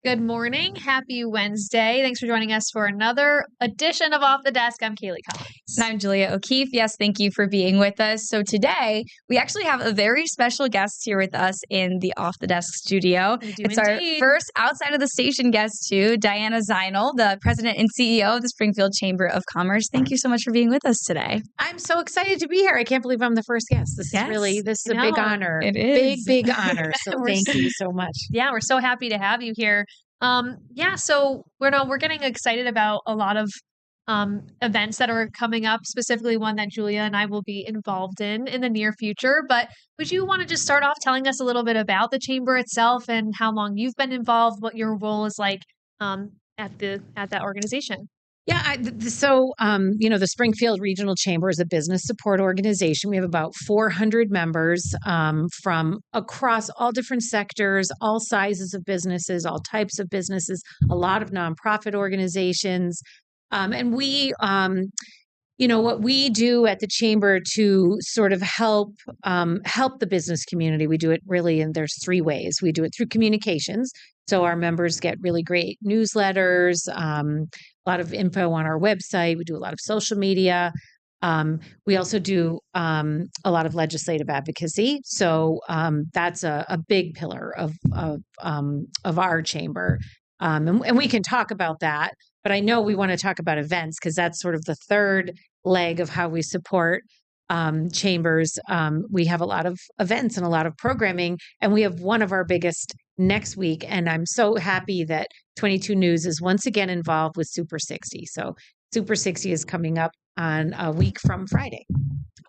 Good morning. Happy Wednesday. Thanks for joining us for another edition of Off the Desk. I'm Kaylee Collins. And I'm Julia O'Keefe. Yes, thank you for being with us. So today, we actually have a very special guest here with us in the Off the Desk studio. It's our first outside of the station guest too, Diana Zinel, the president and CEO of the Springfield Chamber of Commerce. Thank you so much for being with us today. I'm so excited to be here. I can't believe I'm the first guest. This is a big honor. It is. Big honor. So thank you so much. Yeah, we're so happy to have you here. So we're getting excited about a lot of events that are coming up, specifically one that Julia and I will be involved in the near future. But would you want to just start off telling us a little bit about the chamber itself and how long you've been involved, what your role is like at that organization? Yeah. The Springfield Regional Chamber is a business support organization. We have about 400 members from across all different sectors, all sizes of businesses, all types of businesses, a lot of nonprofit organizations. And we, what we do at the chamber to sort of help the business community, we do it really, and there's three ways. We do it through communications. So our members get really great newsletters, a lot of info on our website. We do a lot of social media. We also do a lot of legislative advocacy. So that's a big pillar of our chamber. And we can talk about that. But I know we want to talk about events because that's sort of the third leg of how we support chambers. We have a lot of events and a lot of programming, and we have one of our biggest next week. And I'm so happy that 22 News is once again involved with Super 60. So Super 60 is coming up on a week from Friday.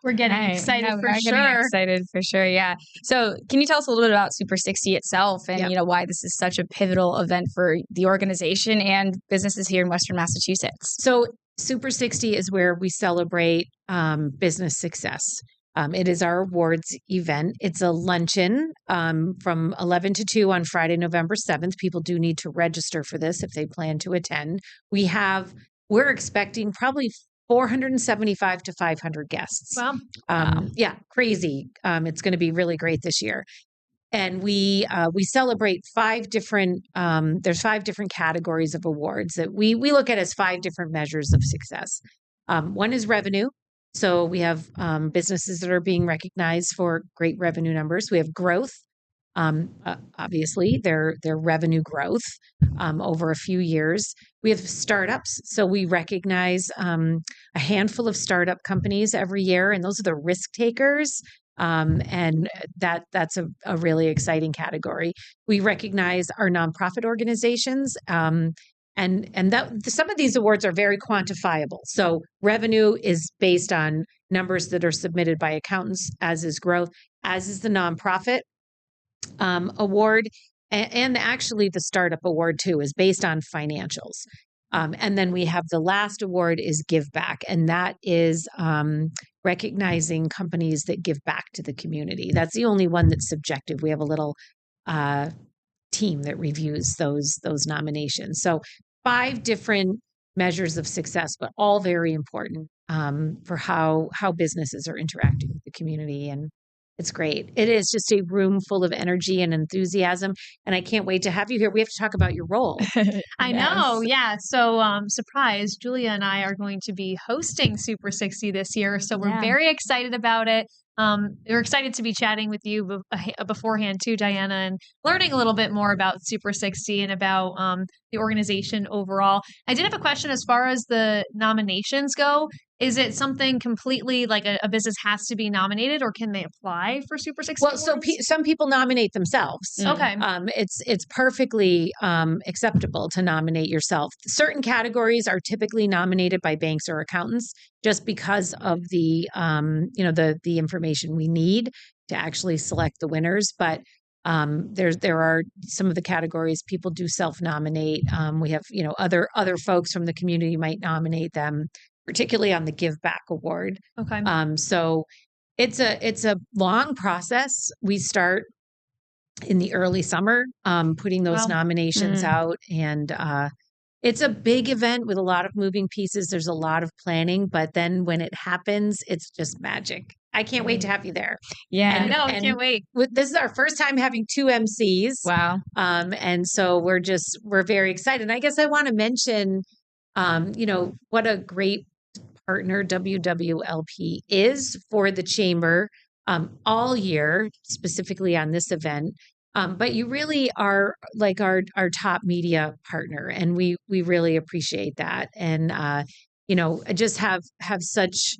We're getting excited for sure. Getting excited for sure. Yeah. So can you tell us a little bit about Super 60 itself and, why this is such a pivotal event for the organization and businesses here in Western Massachusetts? So Super 60 is where we celebrate business success. It is our awards event. It's a luncheon from 11 to 2 on Friday, November 7th. People do need to register for this if they plan to attend. We're expecting probably 475 to 500 guests. Wow. Yeah, crazy. It's going to be really great this year. And we celebrate there's 5 different categories of awards that we look at as 5 different measures of success. One is revenue. So we have businesses that are being recognized for great revenue numbers. We have growth. Obviously, their revenue growth over a few years. We have startups. So we recognize a handful of startup companies every year, and those are the risk takers. And that's a really exciting category. We recognize our nonprofit organizations. And some of these awards are very quantifiable. So revenue is based on numbers that are submitted by accountants, as is growth, as is the nonprofit award. And actually the startup award too is based on financials. And then we have the last award is Give Back. And that is recognizing companies that give back to the community. That's the only one that's subjective. We have a little team that reviews those nominations. So 5 different measures of success, but all very important for how businesses are interacting with the community. And it's great. It is just a room full of energy and enthusiasm. And I can't wait to have you here. We have to talk about your role. I know. Yeah. So surprise, Julia and I are going to be hosting Super 60 this year. So we're very excited about it. We're excited to be chatting with you beforehand too, Diana, and learning a little bit more about Super 60 and about the organization overall. I did have a question as far as the nominations go. Is it something completely like a business has to be nominated, or can they apply for Super 60? Well, so some people nominate themselves. Okay. It's perfectly acceptable to nominate yourself. Certain categories are typically nominated by banks or accountants just because of the the information we need to actually select the winners. But there are some of the categories people do self-nominate. We have other folks from the community might nominate them, particularly on the Give Back Award. Okay. So it's a long process. We start in the early summer, putting those nominations out, and it's a big event with a lot of moving pieces. There's a lot of planning, but then when it happens, it's just magic. I can't wait to have you there. Yeah. I know, I can't wait. This is our first time having two MCs. Wow. And so we're very excited. And I guess I want to mention, what a great partner WWLP is for the chamber all year, specifically on this event. But you really are like our top media partner, and we really appreciate that. And just have such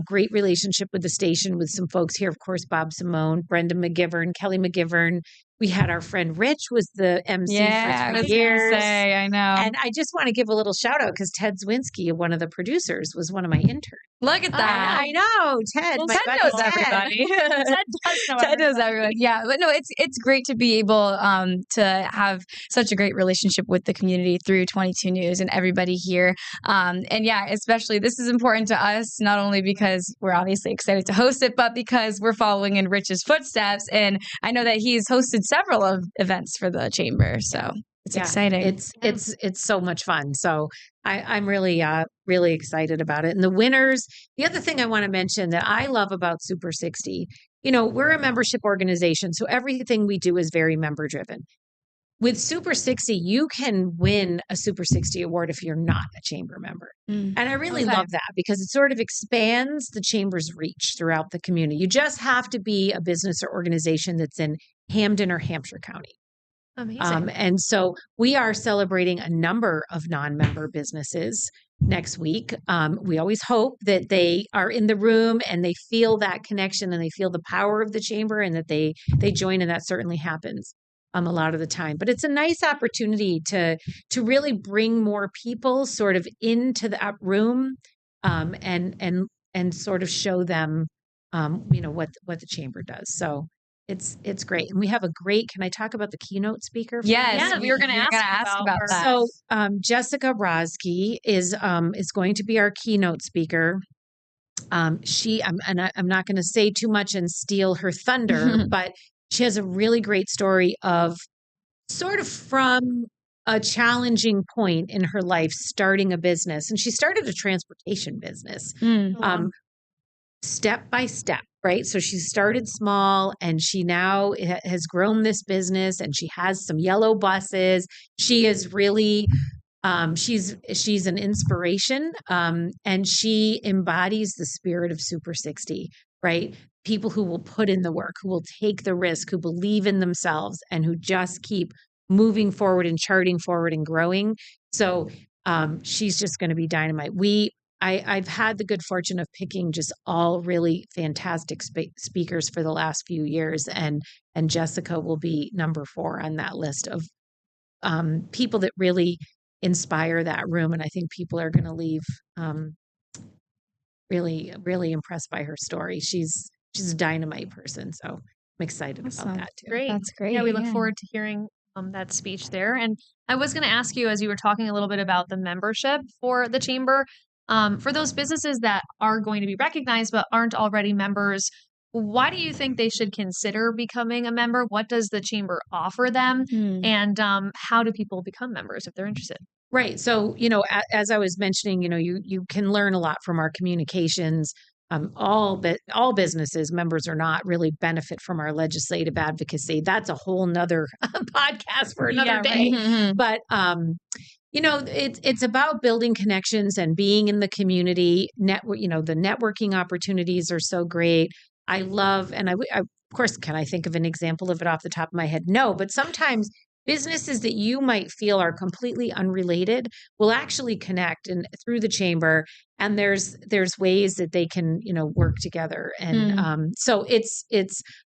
great relationship with the station, with some folks here, of course, Bob Simone, Brenda McGivern, Kelly McGivern. We had our friend Rich was the MC for 3 years. I know. And I just want to give a little shout out because Ted Zwinski, one of the producers, was one of my interns. Look at that. I know, Ted. Well, my Ted buddy knows Ted. everybody. Ted does know Ted knows everyone. Yeah, but no, it's great to be able to have such a great relationship with the community through 22 News and everybody here. And yeah, especially this is important to us, not only because we're obviously excited to host it, but because we're following in Rich's footsteps. And I know that he's hosted several of events for the chamber, so it's exciting. It's so much fun. So I'm really really excited about it. And the winners. The other thing I want to mention that I love about Super 60, we're a membership organization, so everything we do is very member driven. With Super 60, you can win a Super 60 award if you're not a chamber member. And I really love that because it sort of expands the chamber's reach throughout the community. You just have to be a business or organization that's in Hampden or Hampshire County. Amazing. And so we are celebrating a number of non-member businesses next week. We always hope that they are in the room and they feel that connection and they feel the power of the chamber and that they join, and that certainly happens a lot of the time. But it's a nice opportunity to really bring more people sort of into that room and sort of show them what the chamber does. So it's great. And we have a great, can I talk about the keynote speaker? Yes, we were going to ask about that. So Jessica Brodsky is going to be our keynote speaker. I'm not going to say too much and steal her thunder, but she has a really great story of sort of from a challenging point in her life, starting a business. And she started a transportation business. Step by step, right? So she started small and she now has grown this business and she has some yellow buses. She is really, she's an inspiration and she embodies the spirit of Super 60, right? People who will put in the work, who will take the risk, who believe in themselves and who just keep moving forward and charting forward and growing. So she's just going to be dynamite. I've had the good fortune of picking just all really fantastic speakers for the last few years, and Jessica will be number 4 on that list of people that really inspire that room. And I think people are going to leave really, really impressed by her story. She's a dynamite person, so I'm excited about that too. Great. That's great. Yeah, we look forward to hearing that speech there. And I was going to ask you, as you were talking a little bit about the membership for the chamber. For those businesses that are going to be recognized but aren't already members, why do you think they should consider becoming a member? What does the chamber offer them? And how do people become members if they're interested? Right. So, as I was mentioning, you can learn a lot from our communications. All businesses, members or not, really benefit from our legislative advocacy. That's a whole nother podcast for another day. Right. But it's about building connections and being in the community. The networking opportunities are so great. I love, and I of course, can I think of an example of it off the top of my head? No, but sometimes businesses that you might feel are completely unrelated will actually connect and through the chamber. And there's ways that they can, work together. And so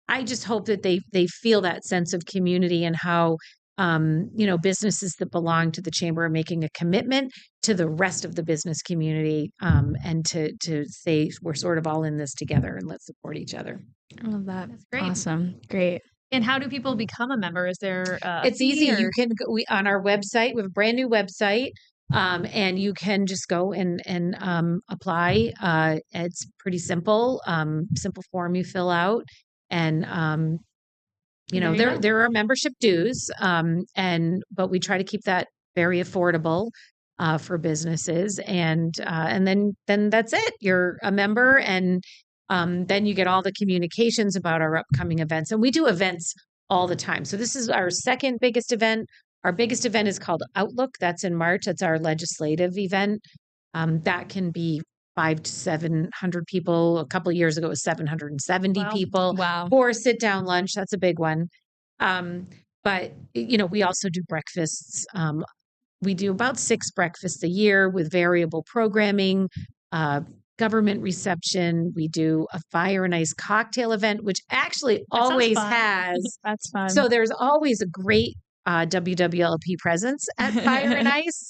I just hope that they feel that sense of community and how businesses that belong to the chamber are making a commitment to the rest of the business community, and to say we're sort of all in this together and let's support each other. I love that. That's great. Awesome. Great. And how do people become a member? Is there it's easy. You can go, on our website, we have a brand new website. And you can just go and apply. It's pretty simple, simple form you fill out. And there are membership dues, but we try to keep that very affordable for businesses, and then that's it. You're a member, and Then you get all the communications about our upcoming events. And we do events all the time. So this is our second biggest event. Our biggest event is called Outlook. That's in March. That's our legislative event. That can be 500 to 700 people. A couple of years ago, it was 770 people. Wow. For a sit-down lunch. That's a big one. But, we also do breakfasts. We do about 6 breakfasts a year with variable programming, government reception. We do a fire and ice cocktail event, which actually always has. That's fun. So there's always a great wwlp presence at fire and ice.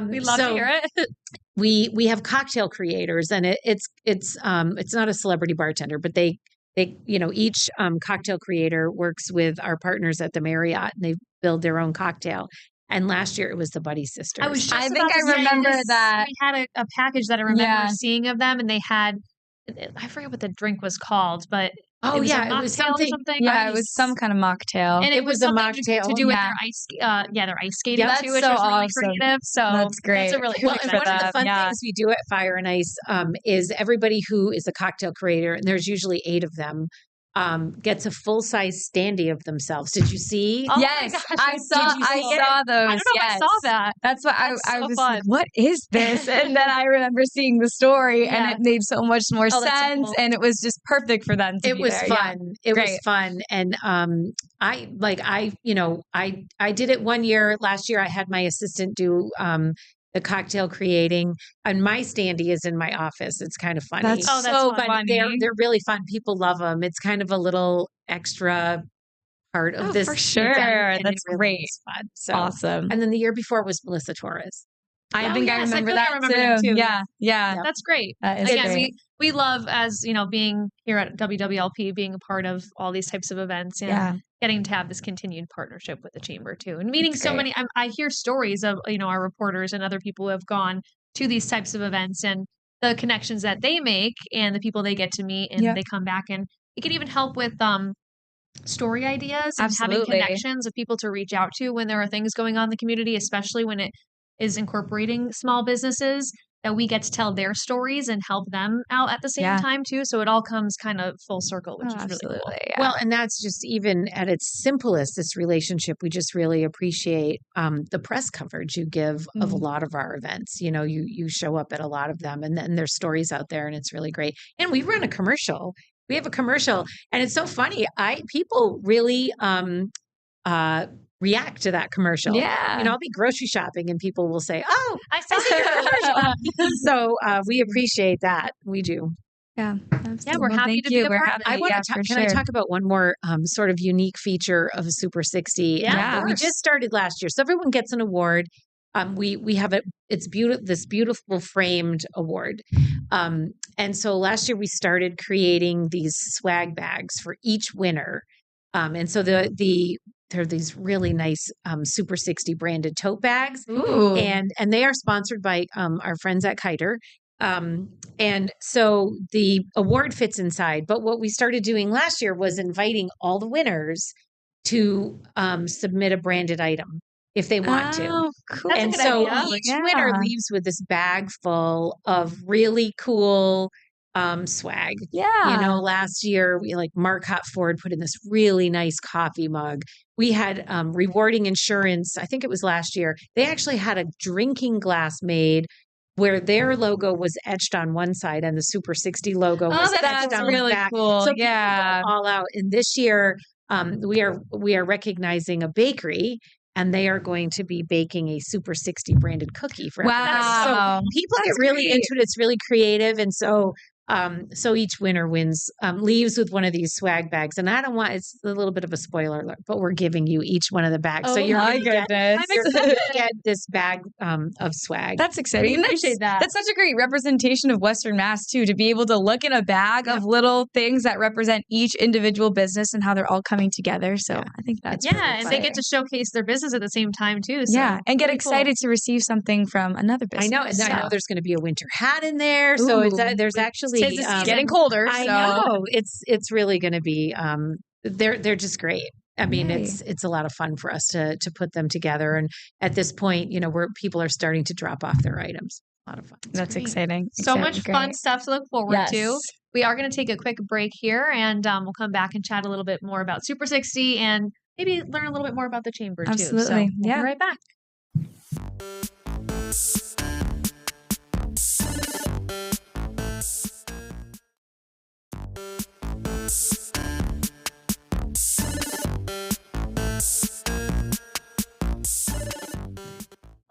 We'd love to hear it. We have cocktail creators, and it's not a celebrity bartender, but they each cocktail creator works with our partners at the Marriott, and they build their own cocktail. And last year it was the Buddy Sisters. I think I remember that. We had a package that I remember seeing of them, and they had, I forget what the drink was called, but it was something. Yeah, it was some kind of mocktail. And it was a mocktail to do with their ice, their ice skating that's too, which so was really awesome. creative. So that's great. That's a really and one of the fun things we do at Fire and Ice is everybody who is a cocktail creator, and there's usually 8 of them, gets a full-size standee of themselves. Did you see? Oh yes, I saw those. I don't know if I saw that. That's what I was like, what is this? And then I remember seeing the story, and it made so much more sense, and it was just perfect for them to be there. Fun. It was fun. And I did it one year. Last year I had my assistant do the cocktail creating, and my standee is in my office. It's kind of funny. That's so funny. They're really fun. People love them. It's kind of a little extra part of this. For sure. That's really great. Fun. So awesome. And then the year before was Melissa Torres. I think I remember that too. Yeah. That's great. That is great. We love, as being here at WWLP, being a part of all these types of events and getting to have this continued partnership with the chamber too, and meeting so many. I hear stories of our reporters and other people who have gone to these types of events and the connections that they make and the people they get to meet, and they come back, and it can even help with story ideas and having connections of people to reach out to when there are things going on in the community, especially when it is incorporating small businesses, that we get to tell their stories and help them out at the same time too. So it all comes kind of full circle, which is really cool. Yeah. Well, and that's just, even at its simplest, this relationship, we just really appreciate the press coverage you give of a lot of our events. You show up at a lot of them, and then there's stories out there, and it's really great. And we run a commercial. We have a commercial, and it's so funny. People really react to that commercial. Yeah. I'll be grocery shopping and people will say, "Oh, I saw your commercial." So we appreciate that. We do. Yeah. Yeah, we're happy to be a part of it. Can I talk about one more sort of unique feature of Super 60? Yeah. We just started last year. So everyone gets an award. We have it's beautiful, this beautiful framed award. And so last year we started creating these swag bags for each winner. And so they're these really nice Super 60 branded tote bags. Ooh. And they are sponsored by our friends at Kiter. And so the award fits inside. But what we started doing last year was inviting all the winners to submit a branded item if they want to. Cool. And so each winner leaves with this bag full of really cool swag. Yeah. Last year Mark Hot Ford put in this really nice coffee mug. We had Rewarding Insurance. I think it was last year. They actually had a drinking glass made where their logo was etched on one side and the Super 60 logo was etched on really the back. Cool. So people go all out. And this year we are recognizing a bakery, and they are going to be baking a Super 60 branded cookie for everyone. Wow. So people get really into it. It's really creative. And so each winner leaves with one of these swag bags. And it's a little bit of a spoiler alert, but we're giving you each one of the bags. So you're going to get this bag of swag. That's exciting. I appreciate that. That's such a great representation of Western Mass too, to be able to look in a bag of little things that represent each individual business and how they're all coming together. So I think that's really and they get to showcase their business at the same time too. So and get excited to receive something from another business. I know. And I know there's going to be a winter hat in there. So there's actually it's getting colder. I know. It's really going to be they're just great. I mean, it's a lot of fun for us to put them together. And at this point, where people are starting to drop off their items. A lot of fun. That's exciting. So much fun stuff to look forward to. we are going to take a quick break here, and we'll come back and chat a little bit more about Super 60 and maybe learn a little bit more about the chamber too. So we'll be right back.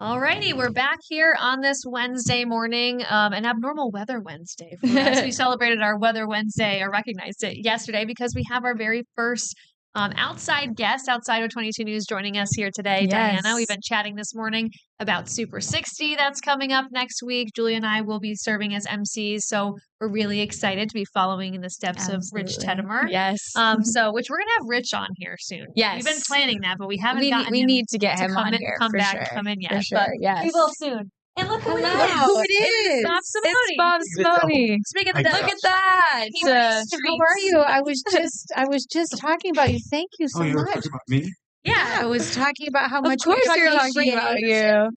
Alrighty, we're back here on this Wednesday morning, an abnormal weather Wednesday for us. We celebrated our weather Wednesday, or recognized it yesterday, because we have our very first outside guest outside of 22 News joining us here today, Diana. We've been chatting this morning about Super 60 that's coming up next week. Julia and I will be serving as MCs, so we're really excited to be following in the steps of Rich Teddemer. Yes. Which we're gonna have Rich on here soon. Yes. We've been planning that, but we haven't We need to get him on here. Come in yet. For sure. But we will soon. And look who it is. It's Bob Simone. It's Bob Simone. Speaking of Look at that. How are you? I was just talking about you. Thank you so much. Talking about me? Yeah, I was talking about how much Of course you're talking about you.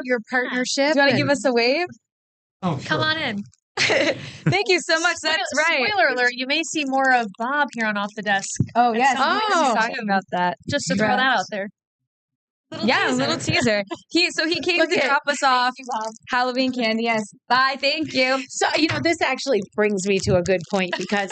Your partnership. Do you want to give us a wave? Oh, sure. Come on in. Thank you so much. That's right. Spoiler alert, you may see more of Bob here on Off the Desk. Oh, yes. some point We're talking about that. Just to throw that out there. Little teaser. He came to drop us off Halloween candy. Yes. Bye. Thank you. So, this actually brings me to a good point because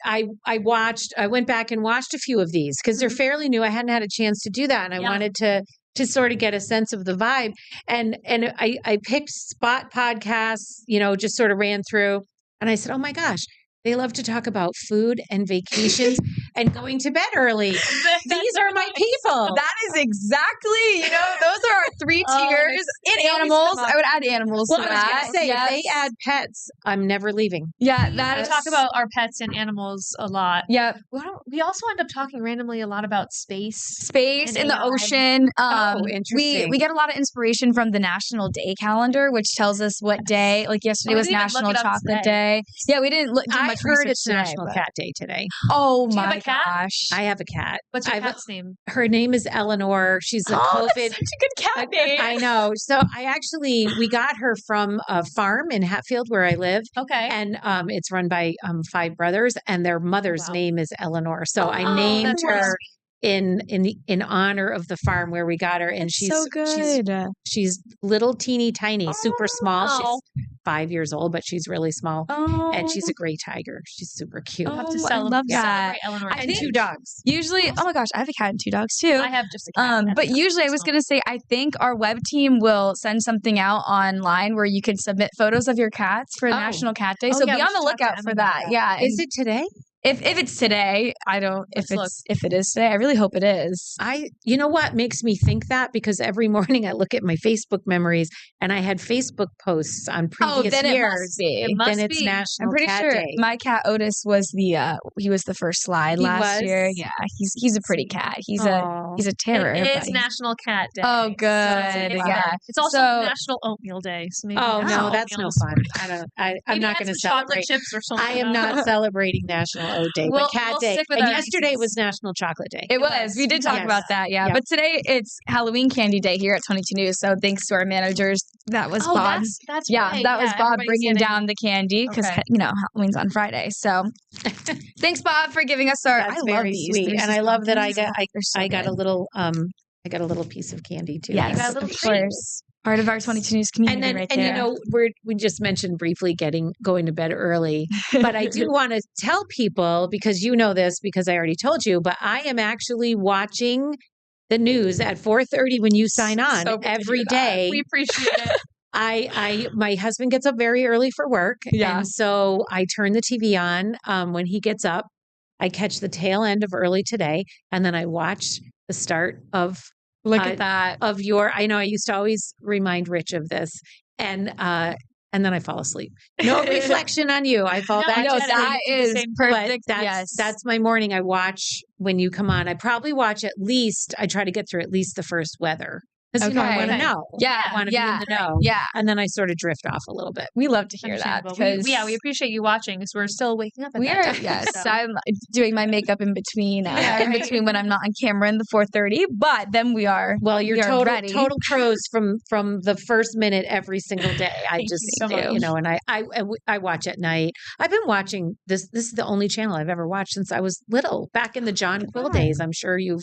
I went back and watched a few of these because they're fairly new. I hadn't had a chance to do that. And I wanted to sort of get a sense of the vibe. And I picked spot podcasts, just sort of ran through, and I said, oh my gosh, they love to talk about food and vacations and going to bed early. These are my people. That is exactly, those are our three tiers. In animals, I would add animals to I was that. going to say, if they add pets, I'm never leaving. Yeah, We that talk about our pets and animals a lot. Yep. We also end up talking randomly a lot about space in and the AI. ocean. Interesting. We get a lot of inspiration from the National Day calendar, which tells us what day. Like yesterday was National Chocolate Day. Yeah, we didn't do much heard research it's today, National but- Cat Day today. Oh Do you have my a cat? gosh! I have a cat. What's your cat's name? Her name is Eleanor. She's a Oh, COVID. that's such a good cat name. I know. So we got her from a farm in Hatfield where I live. Okay. And it's run by 5 brothers, and their mother's name is Eleanor. So I named that's her in honor of the farm where we got her. And she's so good. She's little, teeny, tiny, super small. She's 5 years old, but she's really small. Oh, And she's a gray tiger. She's super cute. We'll have to I love that. celebrate Eleanor. And 2 dogs. Usually, oh my gosh, I have a cat and 2 dogs too. I have just a cat. But usually I was going to say, I think our web team will send something out online where you can submit photos of your cats for National Cat Day. So yeah, be we on should the talk to lookout Emma for about that. that. Yeah. Is it today? If it's today, I don't, if it is today, I really hope it is. You know what makes me think that? Because every morning I look at my Facebook memories and I had Facebook posts on previous then years. it must be. It must Then it's be. National I'm pretty Cat sure Day. my cat Otis was he was the first slide He last was? year. Yeah, he's a pretty cat. He's Aw. a terror. It but is he's- National Cat Day. Oh, So good. it's Yeah. It's also So- National Oatmeal Day. So maybe Oh National no, that's no Oatmeal. fun. I'm Maybe not add going to some chocolate celebrate. chips or something. I am not celebrating National Oat Day, We'll- but Cat we'll Day. stick with And our yesterday reasons. was National Chocolate Day. It was. We did talk Yes. about that, yeah. Yeah. But today it's Halloween candy day here at 22 News. So thanks to our managers. That was Oh, Bob. that's Yeah, right. that was Bob everybody's bringing getting- down the candy because Okay. Halloween's on Friday. So thanks, Bob, for giving us our. That's I love very these. sweet, There's and just I love that these. They're so I got good. a little I got a little piece of candy too. got a Yes, little of treat. course. Part of our 22 News community And then, right and there. we just mentioned briefly going to bed early, but I do want to tell people, because you know this because I already told you, but I am actually watching the news at 4:30 when you sign on So good to every hear that. day. We appreciate it. My husband gets up very early for work, Yeah. and so I turn the TV on when he gets up. I catch the tail end of early today, and then I watch the start of Look at that. of your. I know I used to always remind Rich of this, and then I fall asleep. No reflection on you. I fall No, back no, to that sleep. is is But perfect. that's Yes. that's my morning. I watch when you come on. I probably watch at least. I try to get through at least the first weather. Because, I want to Okay. know. Yeah. I want to be in the know. Yeah. And then I sort of drift off a little bit. We love to hear that because we appreciate you watching because we're still waking up at we that are, time, yes, so. I'm doing my makeup in between, Yeah, right. between when I'm not on camera in the 4:30, but then we are, Well, you're we are ready. total pros from the first minute every single day. I Thank just, you so much. and I watch at night. I've been watching this. This is the only channel I've ever watched since I was little, back in the John Quill days. I'm sure you've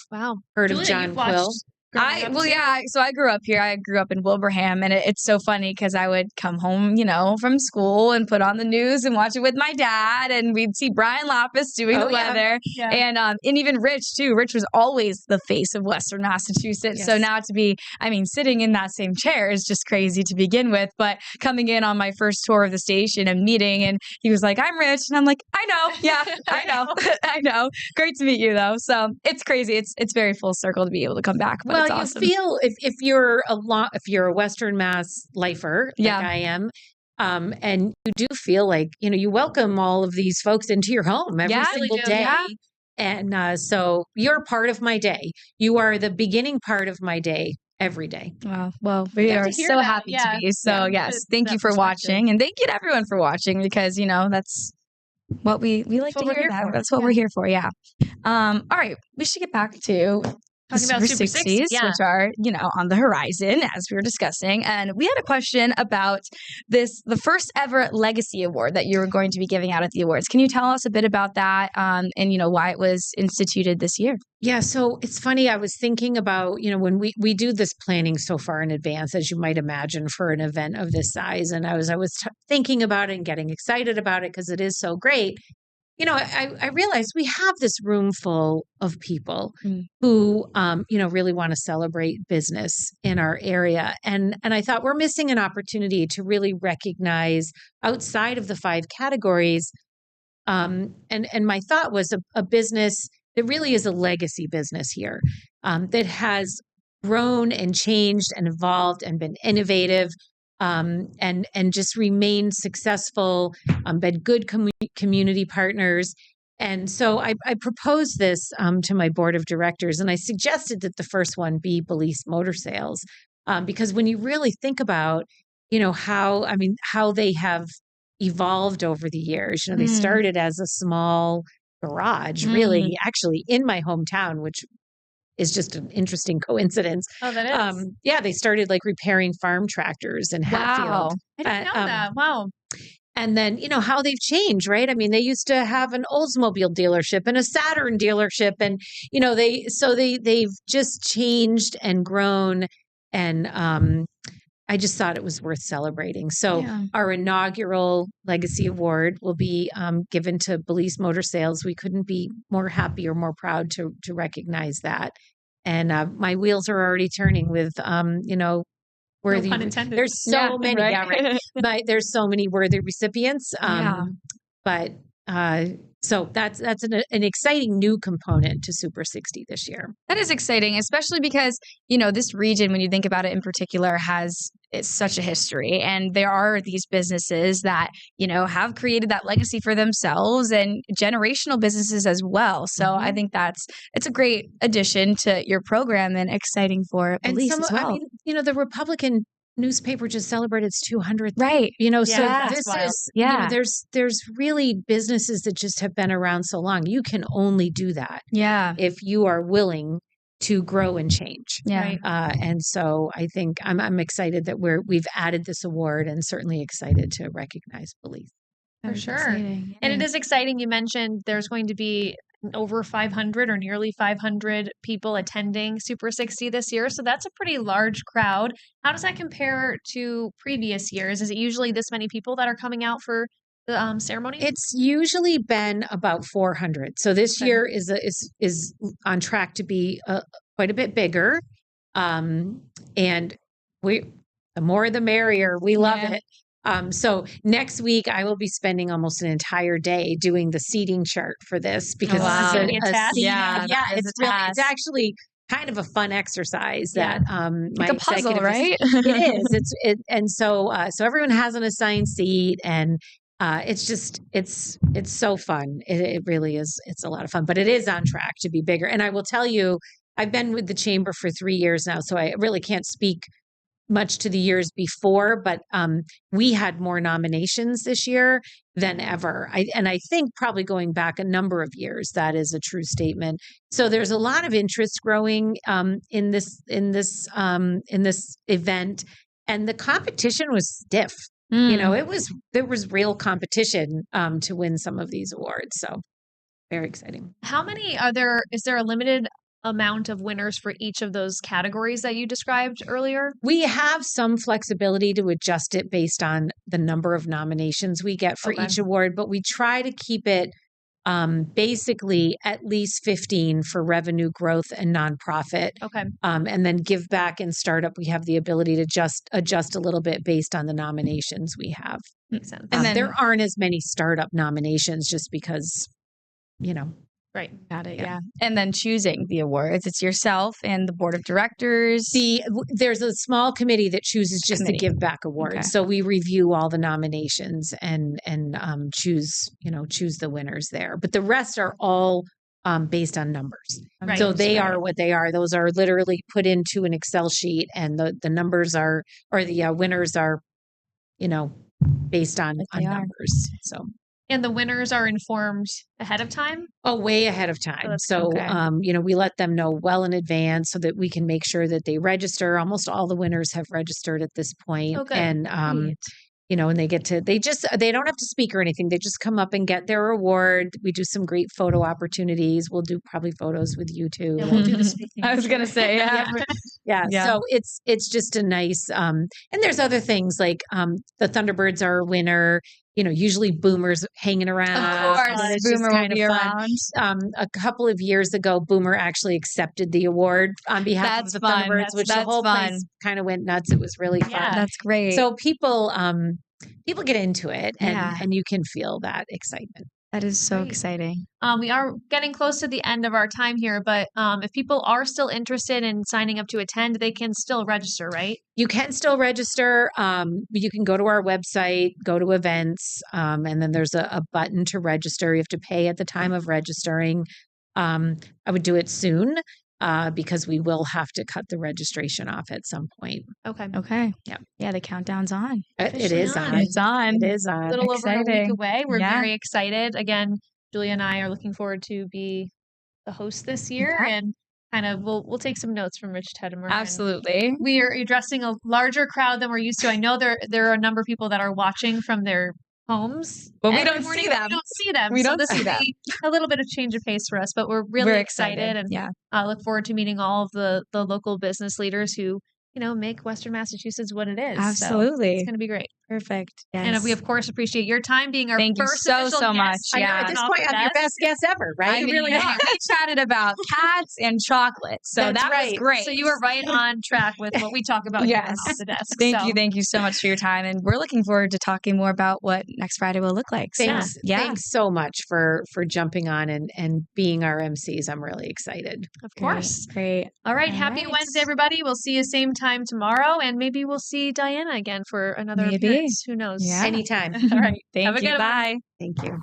heard Julia, of John you've Quill. watched growing up too? So I grew up here. I grew up in Wilbraham, and it's so funny because I would come home, from school and put on the news and watch it with my dad, and we'd see Brian Lapis doing the weather, and even Rich too. Rich was always the face of Western Massachusetts. Yes. So now to be, sitting in that same chair is just crazy to begin with. But coming in on my first tour of the station and meeting, and he was like, "I'm Rich," and I'm like, "I know, yeah, I know, I know. Great to meet you, though." So it's crazy. It's very full circle to be able to come back. But it's awesome. You feel if you're a Western Mass lifer like I am, and you do feel like you welcome all of these folks into your home every single day. Yeah. And so you're part of my day. You are the beginning part of my day every day. Wow. Well, we are so happy to be. So yes, thank you for watching, and thank you to everyone for watching because that's what we like to hear. That's what we're here for. Yeah. All right, we should get back to talking about Super 60s, which are, on the horizon, as we were discussing. And we had a question about the first ever Legacy Award that you were going to be giving out at the awards. Can you tell us a bit about that and, why it was instituted this year? Yeah, so it's funny. I was thinking about, when we do this planning so far in advance, as you might imagine, for an event of this size. And I was thinking about it and getting excited about it because it is so great. I realized we have this room full of people who, really want to celebrate business in our area. And I thought we're missing an opportunity to really recognize outside of the 5 categories. And my thought was a business that really is a legacy business here, that has grown and changed and evolved and been innovative. And just remained successful, been good community partners. And so I proposed this to my board of directors, and I suggested that the first one be Belize Motor Sales, because when you really think about, how they have evolved over the years, they started as a small garage, really, actually in my hometown, which is just an interesting coincidence. Oh, that is. They started repairing farm tractors in Hatfield. Wow. I didn't know that. Wow. And then, how they've changed, right? I mean, they used to have an Oldsmobile dealership and a Saturn dealership. And, they've just changed and grown. And I just thought it was worth celebrating. So our inaugural Legacy Award will be given to Belize Motor Sales. We couldn't be more happy or more proud to recognize that. And my wheels are already turning with, worthy. No pun intended. There's so many, right? But there's so many worthy recipients. But so that's an exciting new component to Super 60 this year. That is exciting, especially because, this region, when you think about it in particular, it's such a history. And there are these businesses that, have created that legacy for themselves and generational businesses as well. So I think it's a great addition to your program and exciting for Belize as well. The Republican newspaper just celebrated its 200th. Right. So this is, there's really businesses that just have been around so long. You can only do that. Yeah. If you are willing to grow and change. Yeah. And so I think I'm excited that we've added this award, and certainly excited to recognize Belize. For sure. And it is exciting. You mentioned there's going to be over 500 or nearly 500 people attending Super 60 this year. So that's a pretty large crowd. How does that compare to previous years? Is it usually this many people that are coming out for the ceremony? It's usually been about 400. So this year is on track to be quite a bit bigger. And the more the merrier. We love it. So next week I will be spending almost an entire day doing the seating chart for this because this is a task. It's actually kind of a fun exercise that my a puzzle, right? It is. And so everyone has an assigned seat, and it's so fun. It really is. It's a lot of fun, but it is on track to be bigger. And I will tell you, I've been with the chamber for 3 years now, so I really can't speak much to the years before, but we had more nominations this year than ever. I think probably going back a number of years, that is a true statement. So there's a lot of interest growing in this event, and the competition was stiff. You know, there was real competition to win some of these awards. So very exciting. How many are there? Is there a limited amount of winners for each of those categories that you described earlier? We have some flexibility to adjust it based on the number of nominations we get for each award, but we try to keep it basically at least 15 for revenue growth and nonprofit. Okay. And then give back and startup, we have the ability to just adjust a little bit based on the nominations we have. Makes sense. And then there aren't as many startup nominations just because, you know. Right. Got it. Yeah. And then choosing the awards, it's yourself and the board of directors. There's a small committee that chooses just to give back awards. Okay. So we review all the nominations and choose the winners there. But the rest are all based on numbers. Right. So they are what they are. Those are literally put into an Excel sheet, and the numbers are, or the winners are, based on numbers. So. And the winners are informed ahead of time? Oh, way ahead of time. So, we let them know well in advance so that we can make sure that they register. Almost all the winners have registered at this point. Oh, good. And, and they don't have to speak or anything. They just come up and get their award. We do some great photo opportunities. We'll do probably photos with you too. Yeah, we'll do the speaking. I was going to say, yeah. So it's just a nice, and there's other things like the Thunderbirds are a winner. Usually Boomer's hanging around. Of course, Boomer will be around. A couple of years ago, Boomer actually accepted the award on behalf of the Thunderbirds, which the whole place kind of went nuts. It was really fun. That's great. So people get into it, and you can feel that excitement. That is so exciting. We are getting close to the end of our time here, but if people are still interested in signing up to attend, they can still register, right? You can still register. You can go to our website, go to events, and then there's a button to register. You have to pay at the time of registering. I would do it soon because we will have to cut the registration off at some point. Okay. Yeah, the countdown's on. It is on. It's on. It is on. A little over a week away. We're very excited. Again, Julia and I are looking forward to be the host this year, and kind of we'll take some notes from Rich Teddemer. Absolutely. We are addressing a larger crowd than we're used to. I know there are a number of people that are watching from their homes, but we don't see them. We don't see them. A little bit of change of pace for us, but we're really excited and look forward to meeting all of the local business leaders who make Western Massachusetts what it is. Absolutely. So it's going to be great. Perfect. Yes. And we, of course, appreciate your time being our Thank first you so much. I know, at this point, I'm your best guest ever, right? You really are. We chatted about cats and chocolate. So that was great. So you were right on track with what we talk about here off the desk. Thank you so much for your time. And we're looking forward to talking more about what next Friday will look like. Thanks. Thanks so much for jumping on and being our MCs. I'm really excited. Of course. Great. All right. Happy Wednesday, everybody. We'll see you same time tomorrow. And maybe we'll see Diana again for another appearance. Who knows? Yeah. Anytime. All right. Thank you. Bye. Thank you.